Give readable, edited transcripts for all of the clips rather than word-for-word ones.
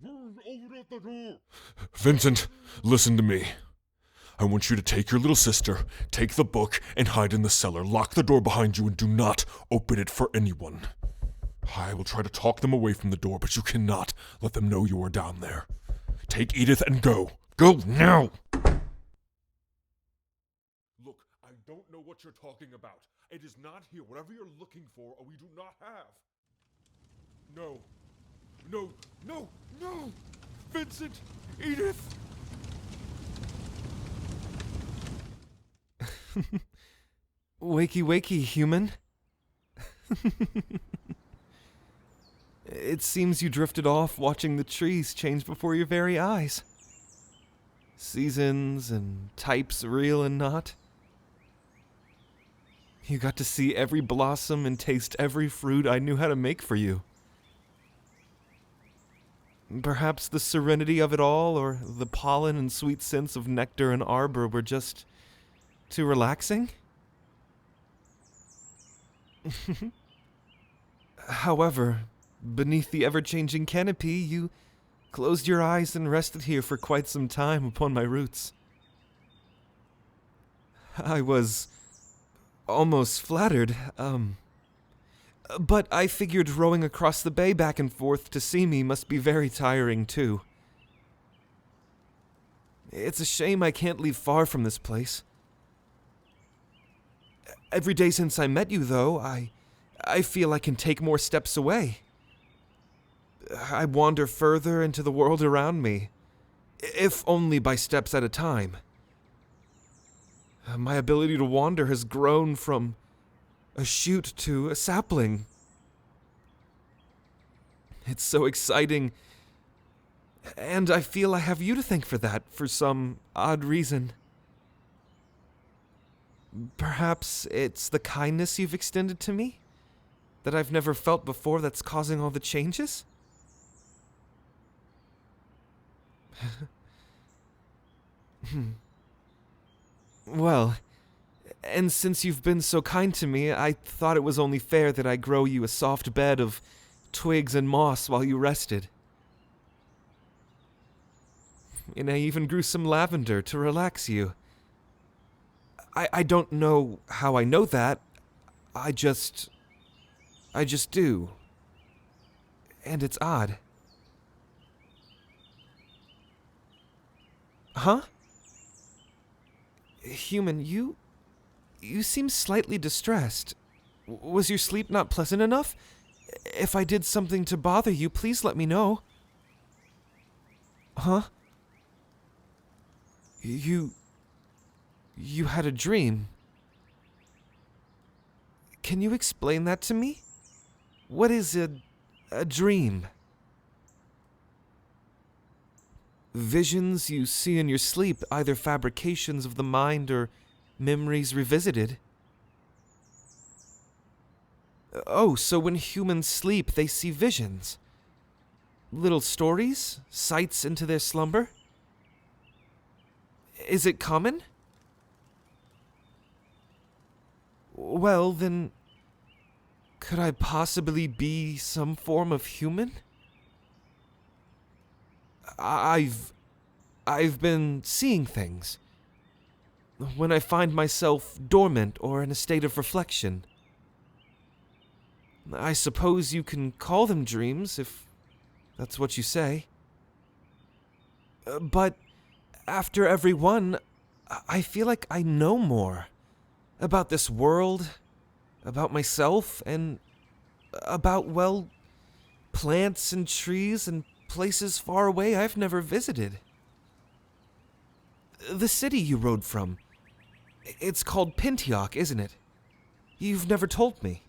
Open up the door! Vincent, listen to me. I want you to take your little sister, take the book, and hide in the cellar. Lock the door behind you and do not open it for anyone. I will try to talk them away from the door, but you cannot let them know you are down there. Take Edith and go. Go now! Look, I don't know what you're talking about. It is not here. Whatever you're looking for, we do not have. No. No, no, no! Vincent! Edith! Wakey, wakey, human. It seems you drifted off watching the trees change before your very eyes. Seasons and types real and not. You got to see every blossom and taste every fruit I knew how to make for you. Perhaps the serenity of it all, or the pollen and sweet scents of nectar and arbor were just too relaxing? However, beneath the ever-changing canopy, you closed your eyes and rested here for quite some time upon my roots. I was almost flattered, but I figured rowing across the bay back and forth to see me must be very tiring, too. It's a shame I can't leave far from this place. Every day since I met you, though, I feel I can take more steps away. I wander further into the world around me, if only by steps at a time. My ability to wander has grown from a shoot to a sapling. It's so exciting, and I feel I have you to thank for that, for some odd reason. Perhaps it's the kindness you've extended to me that I've never felt before that's causing all the changes? Well, and since you've been so kind to me, I thought it was only fair that I grow you a soft bed of twigs and moss while you rested. And I even grew some lavender to relax you. I don't know how I know that. I just do. And it's odd. Huh? Human, you seem slightly distressed. Was your sleep not pleasant enough? If I did something to bother you, please let me know. Huh? You had a dream. Can you explain that to me? What is a dream? Visions you see in your sleep, either fabrications of the mind or memories revisited. Oh, so when humans sleep, they see visions. Little stories, sights into their slumber. Is it common? Well, then, could I possibly be some form of human? I've been seeing things. When I find myself dormant or in a state of reflection. I suppose you can call them dreams, if that's what you say. But after every one, I feel like I know more. About this world, about myself, and about, well, plants and trees and places far away I've never visited. The city you rode from, it's called Pintioch, isn't it? You've never told me.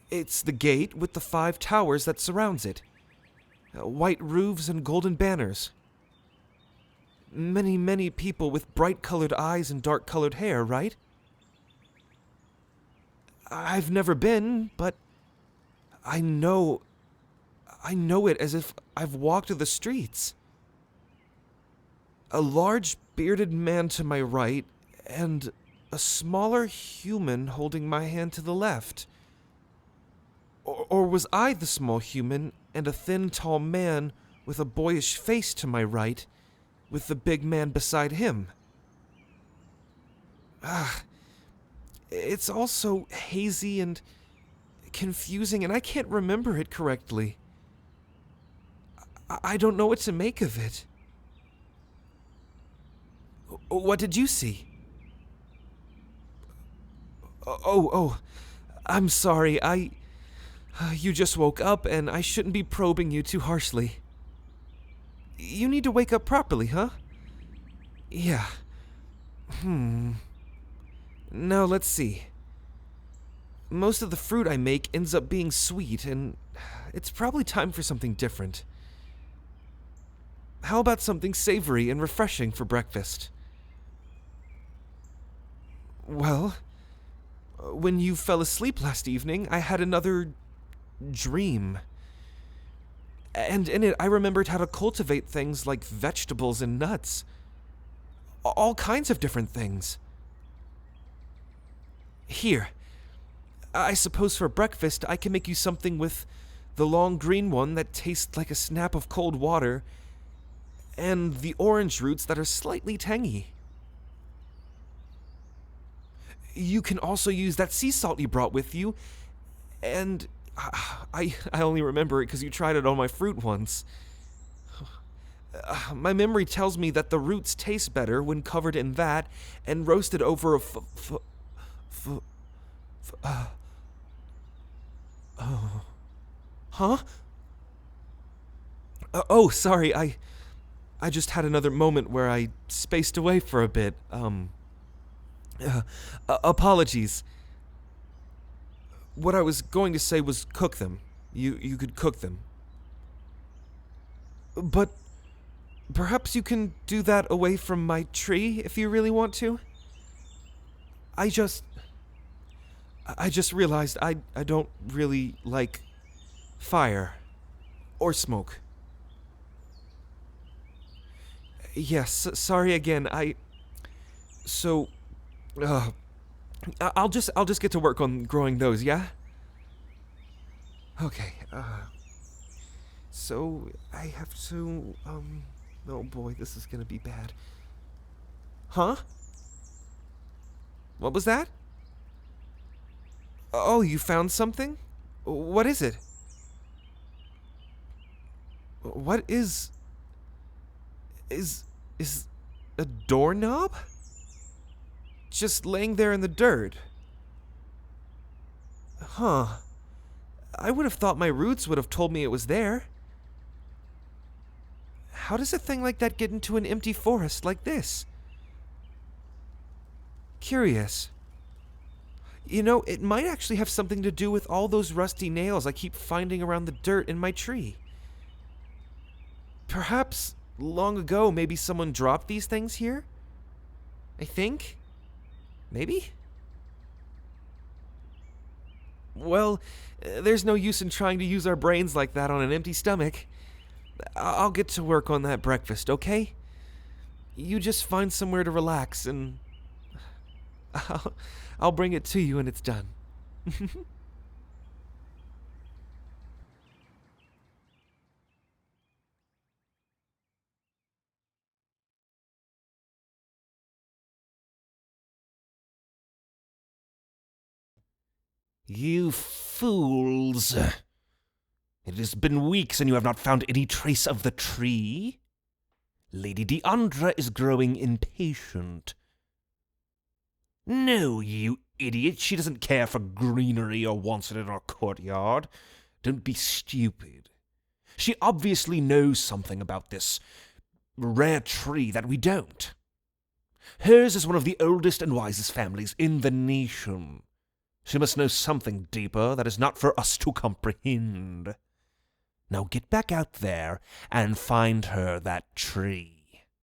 It's the gate with the 5 towers that surrounds it. White roofs and golden banners. Many, many people with bright-colored eyes and dark-colored hair, right? I've never been, but I know it as if I've walked the streets. A large, bearded man to my right, and a smaller human holding my hand to the left. Or was I the small human and a thin, tall man with a boyish face to my right, with the big man beside him? It's all so hazy and confusing, and I can't remember it correctly. I don't know what to make of it. What did you see? Oh, I'm sorry. You just woke up, and I shouldn't be probing you too harshly. You need to wake up properly, huh? Yeah. Now, let's see. Most of the fruit I make ends up being sweet, and it's probably time for something different. How about something savory and refreshing for breakfast? Well, when you fell asleep last evening, I had another dream. And in it, I remembered how to cultivate things like vegetables and nuts. All kinds of different things. Here, I suppose for breakfast, I can make you something with the long green one that tastes like a snap of cold water, and the orange roots that are slightly tangy. You can also use that sea salt you brought with you, and I only remember it because you tried it on my fruit once. My memory tells me that the roots taste better when covered in that and roasted over a Huh? Oh, sorry, I just had another moment where I spaced away for a bit. Apologies. What I was going to say was cook them. You could cook them. But perhaps you can do that away from my tree if you really want to? I just realized I don't really like fire or smoke. Yes, sorry again. I'll just get to work on growing those, yeah? Okay, so I have to, oh boy, this is gonna be bad. Huh? What was that? Oh, you found something? What is it? What is a doorknob? Just laying there in the dirt. Huh. I would have thought my roots would have told me it was there. How does a thing like that get into an empty forest like this? Curious. You know, it might actually have something to do with all those rusty nails I keep finding around the dirt in my tree. Perhaps long ago, maybe someone dropped these things here? I think? Maybe? Well, there's no use in trying to use our brains like that on an empty stomach. I'll get to work on that breakfast, okay? You just find somewhere to relax and I'll bring it to you when it's done. You fools! It has been weeks and you have not found any trace of the tree. Lady Deandra is growing impatient. No, you idiot, she doesn't care for greenery or wants it in her courtyard. Don't be stupid. She obviously knows something about this rare tree that we don't. Hers is one of the oldest and wisest families in the nation. She must know something deeper that is not for us to comprehend. Now get back out there and find her that tree.